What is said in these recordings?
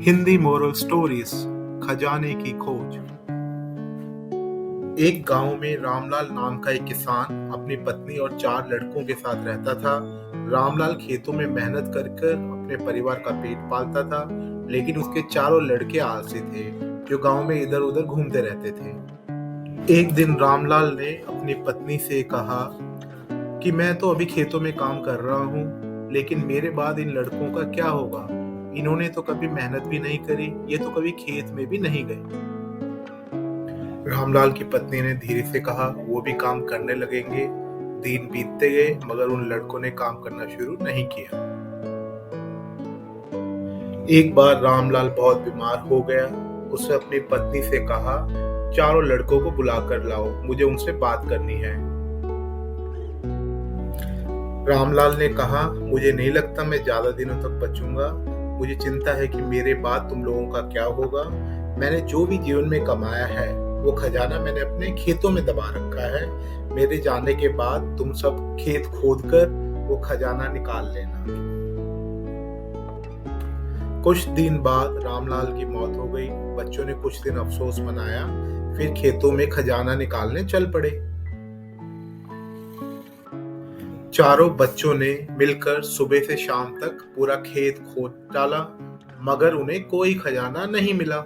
Hindi moral stories खजाने की खोज। एक गांव में रामलाल नाम का एक किसान अपनी पत्नी और 4 लड़कों के साथ रहता था। रामलाल खेतों में मेहनत कर कर अपने परिवार का पेट पालता था, लेकिन उसके चारों लड़के आलसी थे जो गांव में इधर उधर घूमते रहते थे। एक दिन रामलाल ने अपनी पत्नी से कहा कि मैं तो अभी खेतों में काम कर रहा हूँ, लेकिन मेरे बाद इन लड़कों का क्या होगा? इन्होंने तो कभी मेहनत भी नहीं करी, ये तो कभी खेत में भी नहीं गए। रामलाल की पत्नी ने धीरे से कहा, वो भी काम करने लगेंगे। दिन बीतते गए, मगर उन लड़कों ने काम करना शुरू नहीं किया। एक बार रामलाल बहुत बीमार हो गया। उसने अपनी पत्नी से कहा, चारों लड़कों को बुलाकर लाओ, मुझे उनसे बात करनी है। रामलाल ने कहा, मुझे नहीं लगता मैं ज्यादा दिनों तक बचूंगा। मुझे चिंता है कि मेरे बाद तुम लोगों का क्या होगा। मैंने जो भी जीवन में कमाया है वो खजाना मैंने अपने खेतों में दबा रखा है। मेरे जाने के बाद तुम सब खेत खोदकर वो खजाना निकाल लेना। कुछ दिन बाद रामलाल की मौत हो गई। बच्चों ने कुछ दिन अफसोस मनाया, फिर खेतों में खजाना निकालने चल पड़े। चारों बच्चों ने मिलकर सुबह से शाम तक पूरा खेत खोद डाला, मगर उन्हें कोई खजाना नहीं मिला।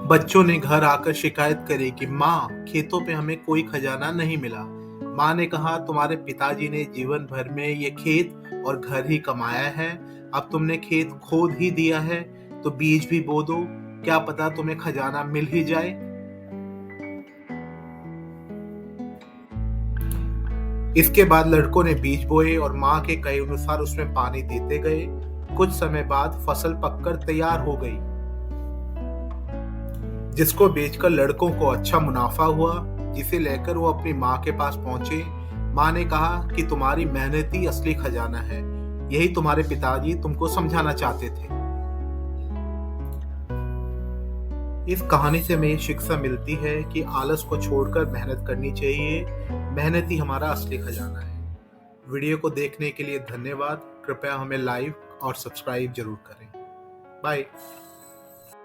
बच्चों ने घर आकर शिकायत करी कि माँ, खेतों पे हमें कोई खजाना नहीं मिला। माँ ने कहा, तुम्हारे पिताजी ने जीवन भर में ये खेत और घर ही कमाया है। अब तुमने खेत खोद ही दिया है तो बीज भी बो दो, क्या पता तुम्हें खजाना मिल ही जाए। इसके बाद लड़कों ने बीज बोए और माँ के कहे अनुसार उसमें पानी देते गए। कुछ समय बाद फसल पककर तैयार हो गई, जिसको बेचकर लड़कों को अच्छा मुनाफा हुआ, जिसे लेकर वो अपनी माँ के पास पहुंचे। माँ ने कहा कि तुम्हारी मेहनत ही असली खजाना है, यही तुम्हारे पिताजी तुमको समझाना चाहते थे। इस कहानी से हमें शिक्षा मिलती है कि आलस को छोड़कर मेहनत करनी चाहिए। मेहनत ही हमारा असली खजाना है। वीडियो को देखने के लिए धन्यवाद। कृपया हमें लाइक और सब्सक्राइब जरूर करें। बाय।